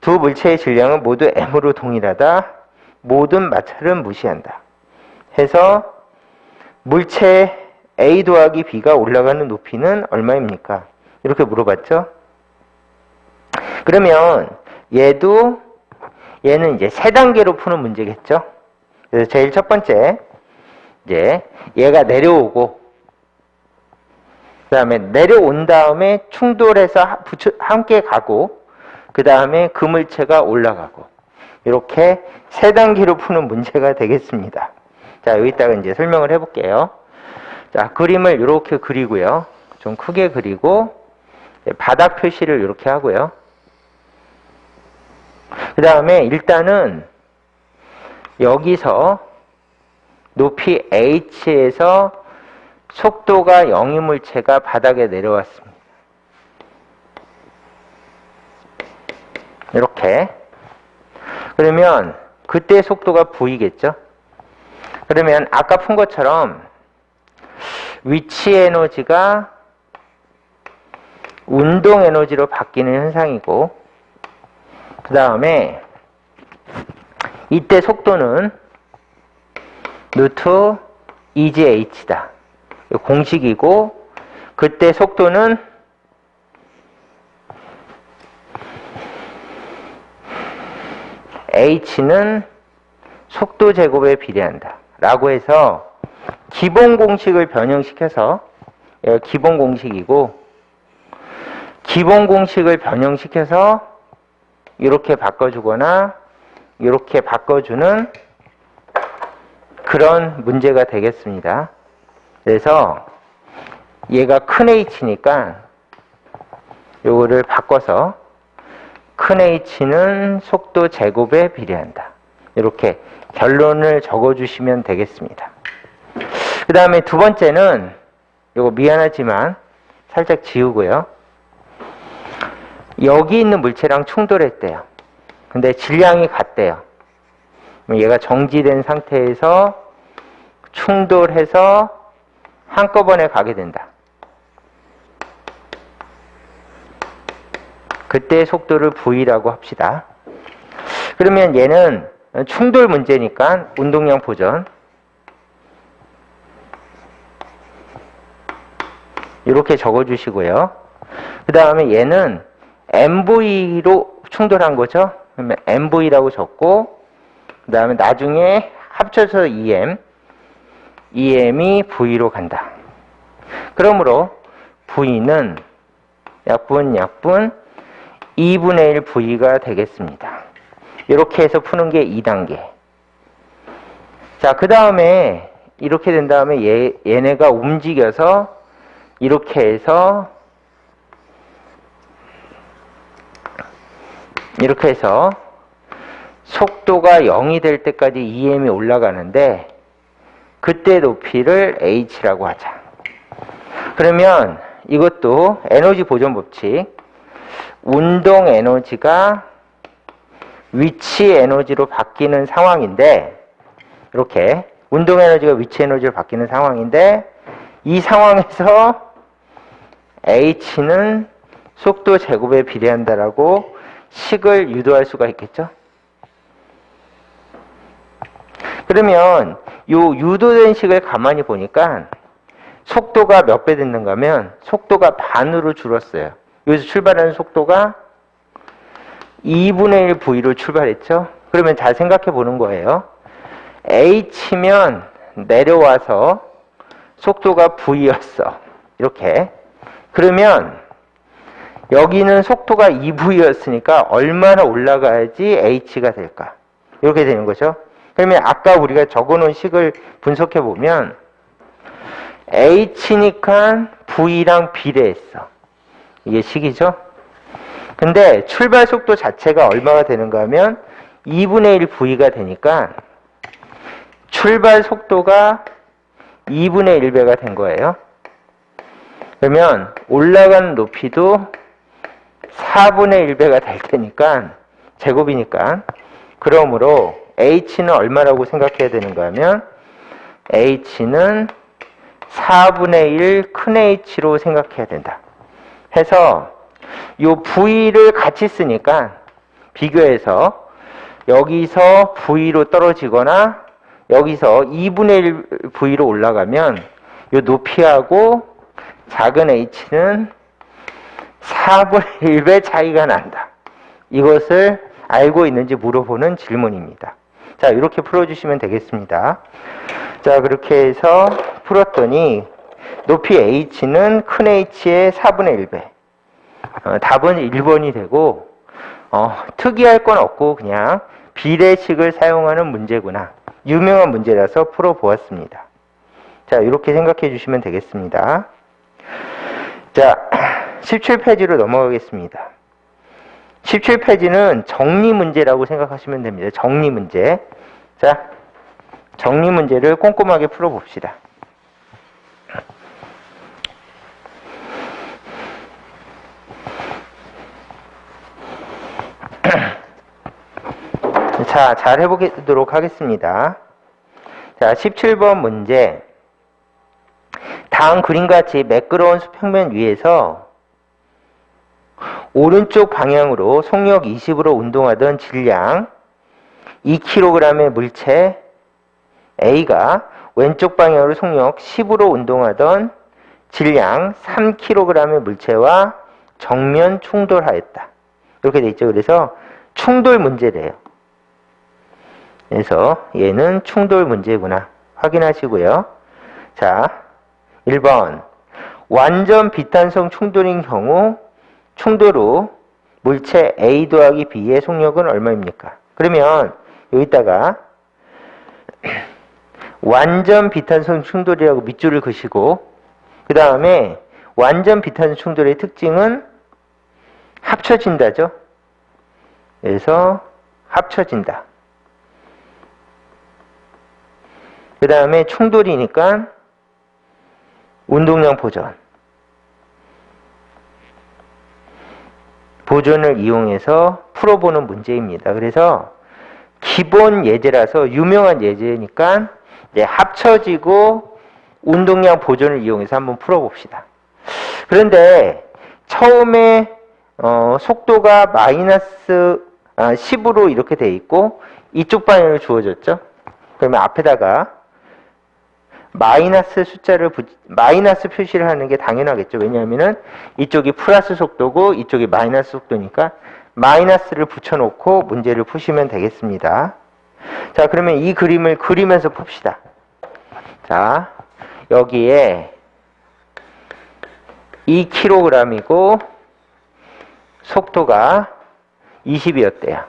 두 물체의 질량은 모두 M으로 동일하다. 모든 마찰은 무시한다. 해서 물체 A 더하기 B가 올라가는 높이는 얼마입니까? 이렇게 물어봤죠? 그러면 얘는 이제 세 단계로 푸는 문제겠죠? 그래서 제일 첫 번째, 이제 얘가 내려오고, 그 다음에 내려온 다음에 충돌해서 함께 가고, 그 다음에 그 물체가 올라가고, 이렇게 세 단계로 푸는 문제가 되겠습니다. 자, 여기다가 이제 설명을 해볼게요. 자, 그림을 이렇게 그리고요. 좀 크게 그리고, 바닥 표시를 이렇게 하고요. 그 다음에 일단은 여기서 높이 h에서 속도가 0인 물체가 바닥에 내려왔습니다. 이렇게. 그러면 그때 속도가 v겠죠? 그러면 아까 푼 것처럼 위치 에너지가 운동 에너지로 바뀌는 현상이고, 그 다음에 이때 속도는 루트 EGH다. 공식이고, 그때 속도는 H는 속도 제곱에 비례한다. 라고 해서 기본 공식을 변형시켜서, 기본 공식이고, 기본 공식을 변형시켜서 이렇게 바꿔주거나 이렇게 바꿔주는 그런 문제가 되겠습니다. 그래서 얘가 큰 H니까 요거를 바꿔서 큰 H는 속도 제곱에 비례한다. 이렇게 결론을 적어주시면 되겠습니다. 그 다음에 두 번째는 요거 미안하지만 살짝 지우고요. 여기 있는 물체랑 충돌했대요. 근데 질량이 같대요. 얘가 정지된 상태에서 충돌해서 한꺼번에 가게 된다. 그때 속도를 V라고 합시다. 그러면 얘는 충돌 문제니까 운동량 보전. 이렇게 적어주시고요. 그 다음에 얘는 MV로 충돌한 거죠. 그러면 MV라고 적고, 그 다음에 나중에 합쳐서 EM이 V로 간다. 그러므로 V는 약분 2분의 1 V가 되겠습니다. 이렇게 해서 푸는 게 2단계. 자, 그 다음에 이렇게 된 다음에 얘네가 움직여서 이렇게 해서 속도가 0이 될 때까지 EM이 올라가는데 그때 높이를 H라고 하자. 그러면 이것도 에너지 보존 법칙. 운동 에너지가 위치 에너지로 바뀌는 상황인데 이렇게 운동 에너지가 위치 에너지로 바뀌는 상황인데 이 상황에서 H는 속도 제곱에 비례한다라고 식을 유도할 수가 있겠죠. 그러면 요 유도된 식을 가만히 보니까 속도가 몇 배 됐는가 하면 속도가 반으로 줄었어요. 여기서 출발하는 속도가 2분의 1 V로 출발했죠. 그러면 잘 생각해 보는 거예요. H면 내려와서 속도가 V였어. 이렇게. 그러면 여기는 속도가 2V였으니까 얼마나 올라가야지 H가 될까? 이렇게 되는 거죠. 그러면 아까 우리가 적어놓은 식을 분석해 보면 H니까 V랑 비례했어. 이게 식이죠. 근데 출발 속도 자체가 얼마가 되는가 하면 2분의 1 V가 되니까 출발 속도가 2분의 1배가 된 거예요. 그러면 올라가는 높이도 4분의 1배가 될 테니까 제곱이니까 그러므로 H는 얼마라고 생각해야 되는가 하면 H는 4분의 1 큰 H로 생각해야 된다. 해서 요 V를 같이 쓰니까 비교해서 여기서 V로 떨어지거나 여기서 2분의 1 V로 올라가면 요 높이하고 작은 H는 4분의 1배 차이가 난다. 이것을 알고 있는지 물어보는 질문입니다. 자, 이렇게 풀어주시면 되겠습니다. 자, 그렇게 해서 풀었더니 높이 H는 큰 H의 4분의 1배. 답은 1번이 되고 특이할 건 없고 그냥 비례식을 사용하는 문제구나. 유명한 문제라서 풀어보았습니다. 자, 이렇게 생각해 주시면 되겠습니다. 자, 17페이지로 넘어가겠습니다. 17페이지는 정리 문제라고 생각하시면 됩니다. 정리 문제. 자, 정리 문제를 꼼꼼하게 풀어봅시다. 자, 잘 해보도록 하겠습니다. 자, 17번 문제. 다음 그림같이 매끄러운 수평면 위에서 오른쪽 방향으로 속력 20으로 운동하던 질량 2kg의 물체 A가 왼쪽 방향으로 속력 10으로 운동하던 질량 3kg의 물체와 정면 충돌하였다. 이렇게 돼 있죠. 그래서 충돌 문제래요. 그래서 얘는 충돌 문제구나. 확인하시고요. 자, 1번. 완전 비탄성 충돌인 경우 충돌 후 물체 A 더하기 B의 속력은 얼마입니까? 그러면 여기다가 완전 비탄성 충돌이라고 밑줄을 그시고 그 다음에 완전 비탄성 충돌의 특징은 합쳐진다죠. 그래서 합쳐진다. 그 다음에 충돌이니까 운동량 보존. 보존을 이용해서 풀어보는 문제입니다. 그래서 기본 예제라서 유명한 예제니까 이제 합쳐지고 운동량 보존을 이용해서 한번 풀어봅시다. 그런데 처음에 속도가 마이너스 10으로 이렇게 돼 있고 이쪽 방향으로 주어졌죠. 그러면 앞에다가 마이너스 마이너스 표시를 하는 게 당연하겠죠. 왜냐하면은 이쪽이 플러스 속도고 이쪽이 마이너스 속도니까 마이너스를 붙여놓고 문제를 푸시면 되겠습니다. 자, 그러면 이 그림을 그리면서 풉시다. 자, 여기에 2kg이고 속도가 20이었대요.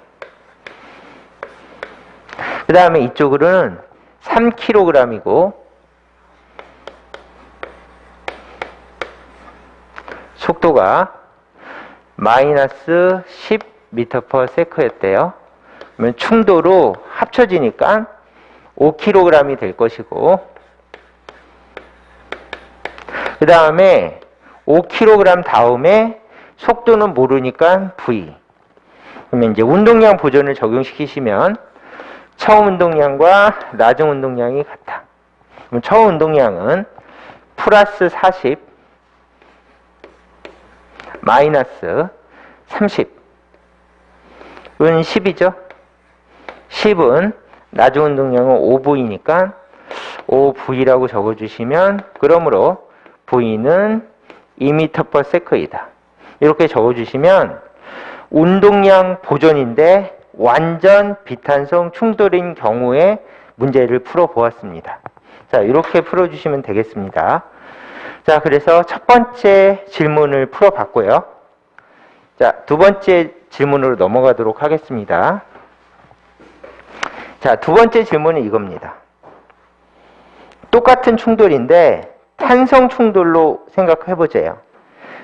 그 다음에 이쪽으로는 3kg이고 속도가 마이너스 10m/s였대요. 그러면 충도로 합쳐지니까 5kg이 될 것이고, 그 다음에 5kg 다음에 속도는 모르니까 V. 그러면 이제 운동량 보존을 적용시키시면 처음 운동량과 나중 운동량이 같다. 그럼 처음 운동량은 플러스 40 마이너스 30은 10이죠. 10은 나중 운동량은 5V니까 5V라고 적어주시면, 그러므로 V는 2m/s이다. 이렇게 적어주시면 운동량 보존인데 완전 비탄성 충돌인 경우에 문제를 풀어보았습니다. 자, 이렇게 풀어주시면 되겠습니다. 자, 그래서 첫 번째 질문을 풀어봤고요. 자, 두 번째 질문으로 넘어가도록 하겠습니다. 자, 두 번째 질문은 이겁니다. 똑같은 충돌인데 탄성 충돌로 생각해보세요.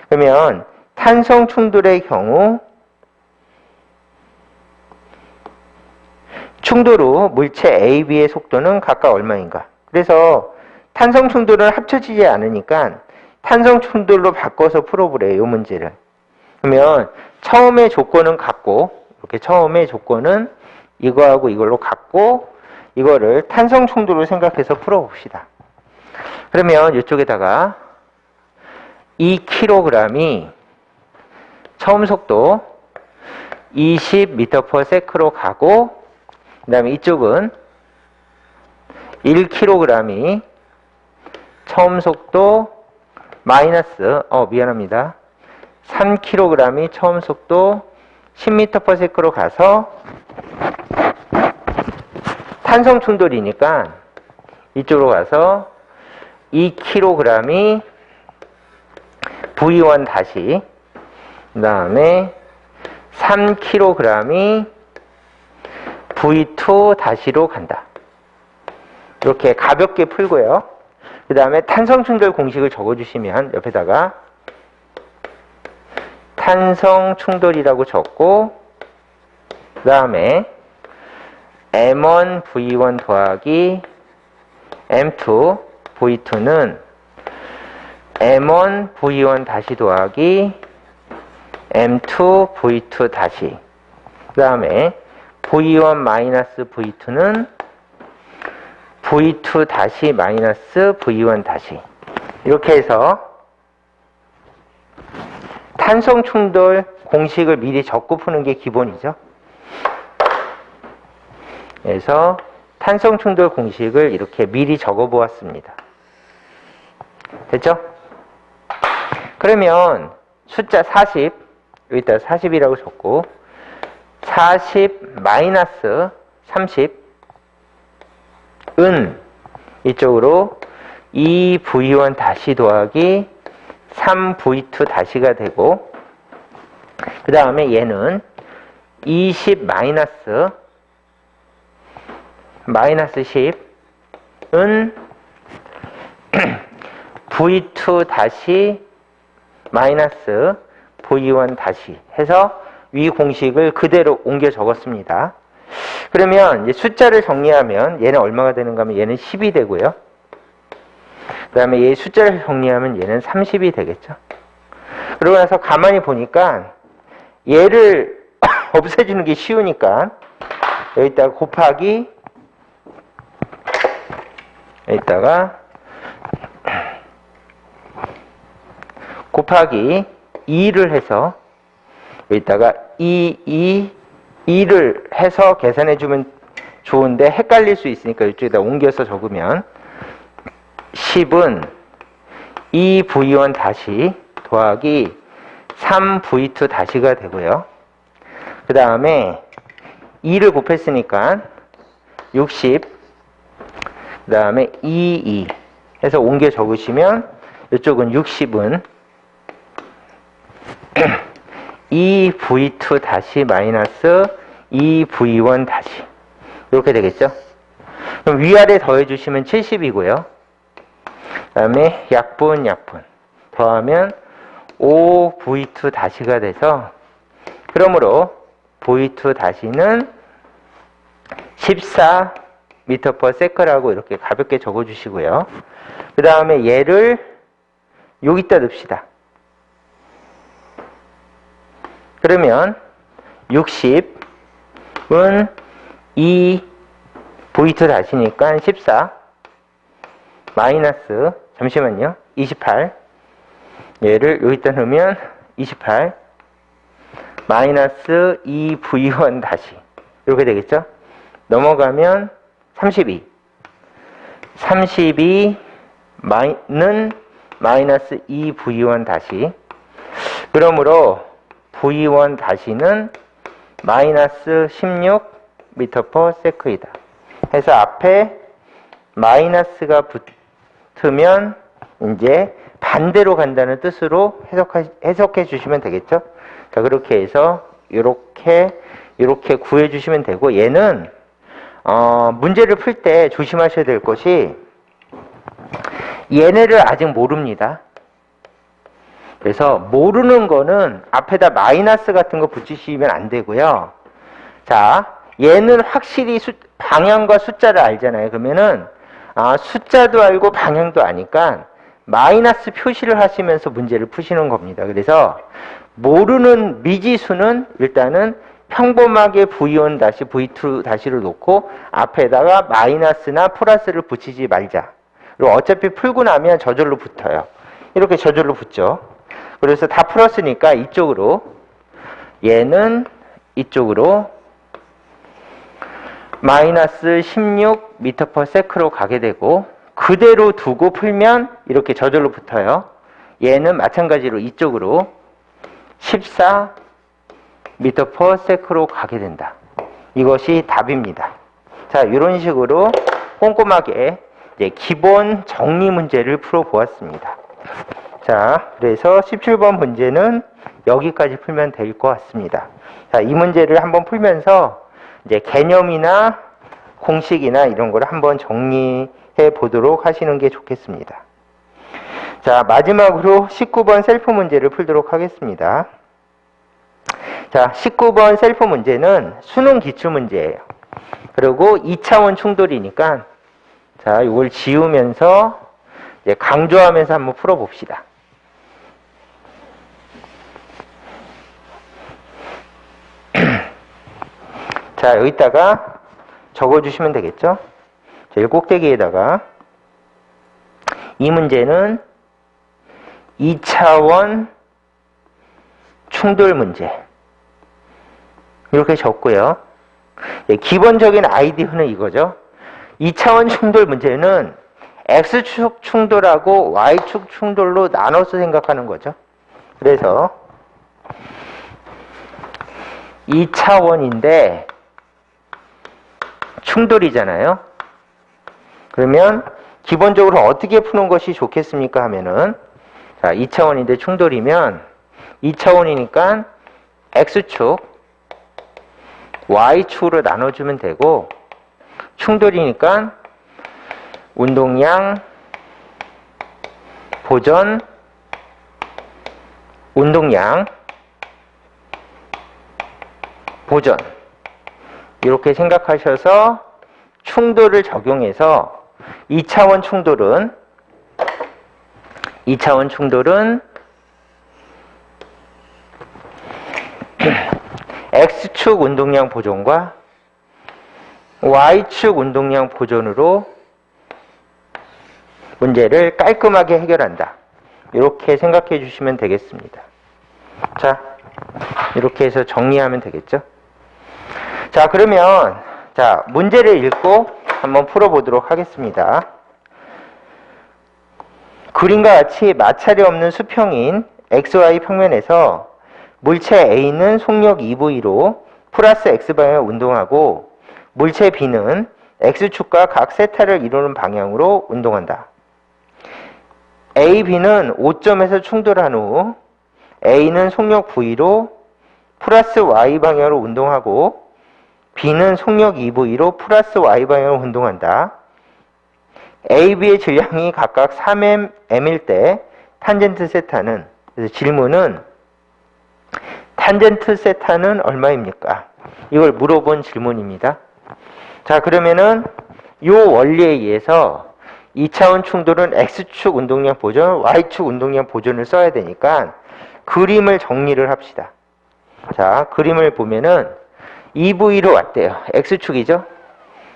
그러면 탄성 충돌의 경우 충돌 후 물체 A, B의 속도는 각각 얼마인가? 그래서 탄성 충돌은 합쳐지지 않으니까 탄성 충돌로 바꿔서 풀어보래요, 이 문제를. 그러면 처음에 조건은 같고, 이렇게 처음에 조건은 이거하고 이걸로 같고, 이거를 탄성 충돌로 생각해서 풀어봅시다. 그러면 이쪽에다가 2kg이 처음 속도 20m/s로 가고, 그 다음에 이쪽은 1kg이 처음 속도 마이너스, 미안합니다. 3kg이 처음 속도 10m/s로 가서 탄성 충돌이니까 이쪽으로 가서 2kg이 V1 다시, 그 다음에 3kg이 V2 다시로 간다. 이렇게 가볍게 풀고요. 그 다음에 탄성 충돌 공식을 적어주시면 옆에다가 탄성 충돌이라고 적고, 그 다음에 M1 V1 더하기 M2 V2는 M1 V1 다시 더하기 M2 V2 다시, 그 다음에 V1 마이너스 V2는 V2 다시 마이너스 V1 다시, 이렇게 해서 탄성 충돌 공식을 미리 적고 푸는 게 기본이죠. 그래서 탄성 충돌 공식을 이렇게 미리 적어 보았습니다. 됐죠? 그러면 숫자 40, 여기다 40이라고 적고, 40 마이너스 30은 이쪽으로 2V1 다시 더하기 3V2 다시가 되고, 그 다음에 얘는 20 마이너스 10은 V2 다시 마이너스 V1 다시 해서 위 공식을 그대로 옮겨 적었습니다. 그러면 이제 숫자를 정리하면 얘는 얼마가 되는가 하면 얘는 10이 되고요. 그 다음에 얘 숫자를 정리하면 얘는 30이 되겠죠. 그러고 나서 가만히 보니까 얘를 없애주는 게 쉬우니까 여기다가 곱하기, 여기다가 곱하기 2를 해서 여기다가 2를 해서 계산해주면 좋은데 헷갈릴 수 있으니까 이쪽에다 옮겨서 적으면 10은 2V1 다시 더하기 3V2 다시가 되고요. 그 다음에 2를 곱했으니까 60, 그 다음에 2 해서 옮겨 적으시면 이쪽은 60은 2V2 다시 마이너스 2V1 다시 이렇게 되겠죠? 그럼 위아래 더해주시면 70이고요. 그 다음에 약분 더하면 5V2 다시가 돼서 그러므로 V2 다시는 14m/s라고 이렇게 가볍게 적어주시고요. 그 다음에 얘를 여기다 넣읍시다. 그러면 60은 2V2 다시니까 14 마이너스 잠시만요. 28 얘를 여기다 넣으면 28 마이너스 2V1 다시 이렇게 되겠죠? 넘어가면 32 32는 마이너스 2V1 다시 그러므로 V1 다시는 마이너스 16m/s이다. 해서 앞에 마이너스가 붙으면 이제 반대로 간다는 뜻으로 해석해 주시면 되겠죠? 자, 그렇게 해서 이렇게 구해 주시면 되고 얘는 문제를 풀 때 조심하셔야 될 것이 얘네를 아직 모릅니다. 그래서 모르는 거는 앞에다 마이너스 같은 거 붙이시면 안 되고요. 자, 얘는 확실히 방향과 숫자를 알잖아요. 그러면은 숫자도 알고 방향도 아니까 마이너스 표시를 하시면서 문제를 푸시는 겁니다. 그래서 모르는 미지수는 일단은 평범하게 V1 다시 V2 다시를 놓고 앞에다가 마이너스나 플러스를 붙이지 말자. 그리고 어차피 풀고 나면 저절로 붙어요. 이렇게 저절로 붙죠. 그래서 다 풀었으니까 이쪽으로 얘는 이쪽으로 마이너스 16m/s로 가게 되고 그대로 두고 풀면 이렇게 저절로 붙어요. 얘는 마찬가지로 이쪽으로 14m/s로 가게 된다. 이것이 답입니다. 자, 이런 식으로 꼼꼼하게 이제 기본 정리 문제를 풀어보았습니다. 자, 그래서 17번 문제는 여기까지 풀면 될 것 같습니다. 자, 이 문제를 한번 풀면서 이제 개념이나 공식이나 이런 걸 한번 정리해 보도록 하시는 게 좋겠습니다. 자, 마지막으로 19번 셀프 문제를 풀도록 하겠습니다. 자, 19번 셀프 문제는 수능 기출 문제예요. 그리고 2차원 충돌이니까 자, 이걸 지우면서 이제 강조하면서 한번 풀어봅시다. 자, 여기다가 적어주시면 되겠죠? 제일 꼭대기에다가 이 문제는 2차원 충돌 문제 이렇게 적고요. 기본적인 아이디어는 이거죠. 2차원 충돌 문제는 X축 충돌하고 Y축 충돌로 나눠서 생각하는 거죠. 그래서 2차원인데 충돌이잖아요. 그러면 기본적으로 어떻게 푸는 것이 좋겠습니까 하면은 자, 2차원인데 충돌이면 2차원이니까 X축 Y축으로 나눠주면 되고 충돌이니까 운동량 보전 운동량 보전 이렇게 생각하셔서 충돌을 적용해서 2차원 충돌은 X축 운동량 보존과 Y축 운동량 보존으로 문제를 깔끔하게 해결한다. 이렇게 생각해 주시면 되겠습니다. 자, 이렇게 해서 정리하면 되겠죠? 자, 그러면 자, 문제를 읽고 한번 풀어보도록 하겠습니다. 그림과 같이 마찰이 없는 수평인 XY 평면에서 물체 A는 속력 2V로 플러스 X방향을 운동하고 물체 B는 X축과 각 세타를 이루는 방향으로 운동한다. A, B는 5점에서 충돌한 후 A는 속력 V로 플러스 y 방향으로 운동하고 B는 속력 2V로 플러스 y 방향으로 운동한다. A, B의 질량이 각각 3m, m일 때 탄젠트 세타는, 그래서 질문은 탄젠트 세타는 얼마입니까? 이걸 물어본 질문입니다. 자, 그러면은 요 원리에 의해서 2차원 충돌은 X축 운동량 보존, Y축 운동량 보존을 써야 되니까 그림을 정리를 합시다. 자, 그림을 보면은 2V로 왔대요. X축이죠?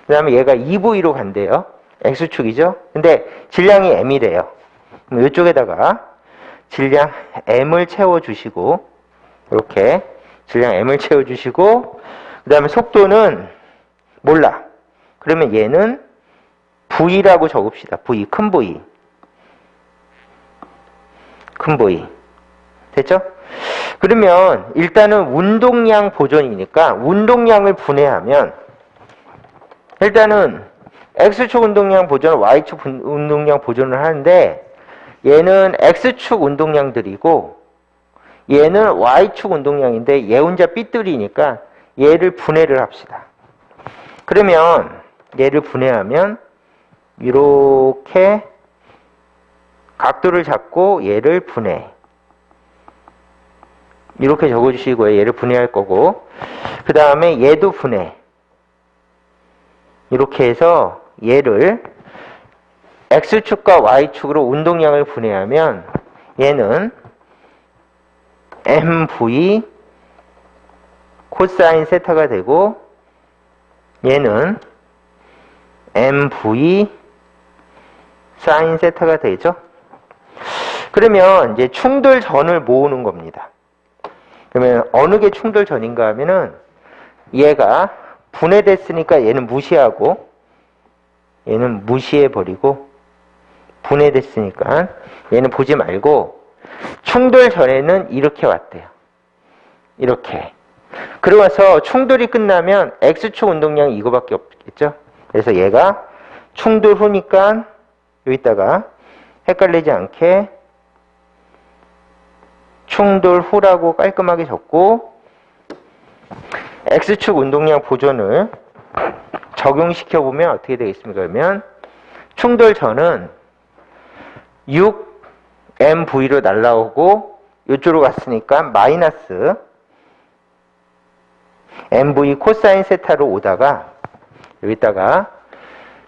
그 다음에 얘가 2V로 간대요. X축이죠? 근데 질량이 M이래요. 그럼 이쪽에다가 질량 M을 채워주시고, 이렇게 질량 M을 채워주시고, 그 다음에 속도는 몰라. 그러면 얘는 V라고 적읍시다. V, 큰 V. 큰 V. 됐죠? 그러면 일단은 운동량 보존이니까 운동량을 분해하면 일단은 X축 운동량 보존, Y축 운동량 보존을 하는데 얘는 X축 운동량들이고 얘는 Y축 운동량인데 얘 혼자 삐뚤이니까 얘를 분해를 합시다. 그러면 얘를 분해하면 이렇게 각도를 잡고 얘를 분해. 이렇게 적어주시고요. 얘를 분해할 거고 그 다음에 얘도 분해. 이렇게 해서 얘를 X축과 Y축으로 운동량을 분해하면 얘는 MV 코사인 세타가 되고 얘는 MV 사인 세타가 되죠. 그러면 이제 충돌전을 모으는 겁니다. 그러면 어느 게 충돌전인가 하면은 얘가 분해됐으니까 얘는 무시하고 얘는 무시해버리고 분해됐으니까 얘는 보지 말고 충돌전에는 이렇게 왔대요. 이렇게. 그러고 나서 충돌이 끝나면 X축 운동량이 이거밖에 없겠죠. 그래서 얘가 충돌 후니까 여기다가 헷갈리지 않게 충돌 후라고 깔끔하게 적고 X축 운동량 보존을 적용시켜보면 어떻게 되겠습니까? 그러면 충돌 전은 6MV로 날라오고 이쪽으로 갔으니까 마이너스 MV 코사인 세타로 오다가 여기다가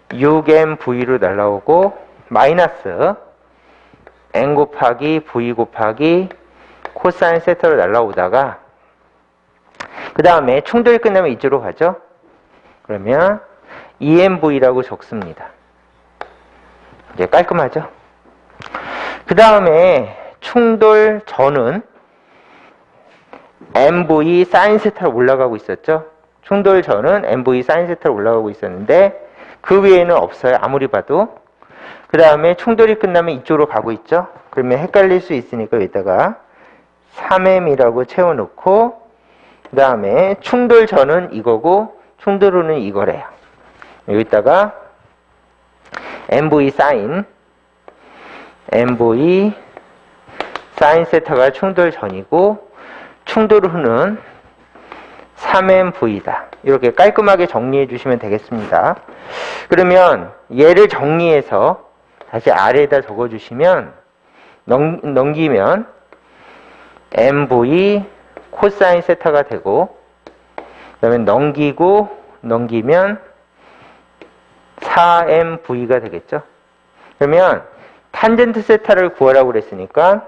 6MV로 날라오고 마이너스 N 곱하기 V 곱하기 코사인 세타로 날라오다가 그 다음에 충돌이 끝나면 이쪽으로 가죠. 그러면 EMV라고 적습니다. 이제 깔끔하죠. 그 다음에 충돌 전은 MV 사인 세타로 올라가고 있었죠. 충돌 전은 MV 사인 세타로 올라가고 있었는데 그 외에는 없어요. 아무리 봐도. 그 다음에 충돌이 끝나면 이쪽으로 가고 있죠. 그러면 헷갈릴 수 있으니까 여기다가 3M이라고 채워놓고 그 다음에 충돌 전은 이거고 충돌 후는 이거래요. 여기다가 MV 사인 세타가 충돌 전이고 충돌 후는 3MV다. 이렇게 깔끔하게 정리해 주시면 되겠습니다. 그러면 얘를 정리해서 다시 아래에다 적어 주시면 넘기면 MV 코사인 세타가 되고 그 다음에 넘기면 4MV가 되겠죠. 그러면 탄젠트 세타를 구하라고 그랬으니까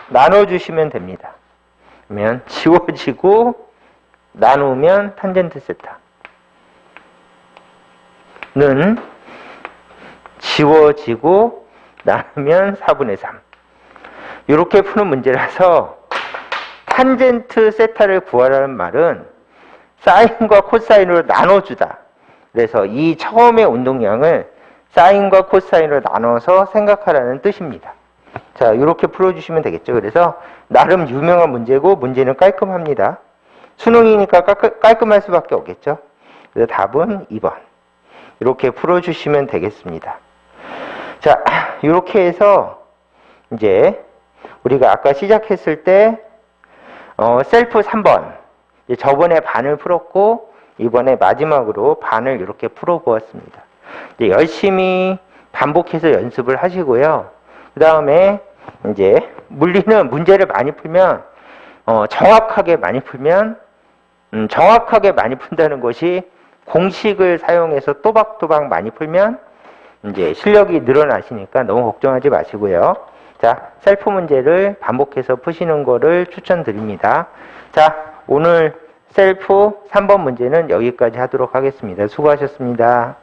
나눠주시면 됩니다. 그러면 지워지고 나누면 탄젠트 세타는 지워지고 나누면 4분의 3. 이렇게 푸는 문제라서 탄젠트 세타를 구하라는 말은 사인과 코사인으로 나눠주다. 그래서 이 처음의 운동량을 사인과 코사인으로 나눠서 생각하라는 뜻입니다. 자, 이렇게 풀어주시면 되겠죠. 그래서 나름 유명한 문제고 문제는 깔끔합니다. 수능이니까 깔끔할 수밖에 없겠죠. 그래서 답은 2번. 이렇게 풀어주시면 되겠습니다. 자, 이렇게 해서 이제 우리가 아까 시작했을 때 셀프 3번 이제 저번에 반을 풀었고 이번에 마지막으로 반을 이렇게 풀어보았습니다. 이제 열심히 반복해서 연습을 하시고요. 그 다음에 이제 물리는 문제를 많이 풀면 정확하게 많이 풀면 정확하게 많이 푼다는 것이 공식을 사용해서 또박또박 많이 풀면 이제 실력이 늘어나시니까 너무 걱정하지 마시고요. 자, 셀프 문제를 반복해서 푸시는 거를 추천드립니다. 자, 오늘 셀프 3번 문제는 여기까지 하도록 하겠습니다. 수고하셨습니다.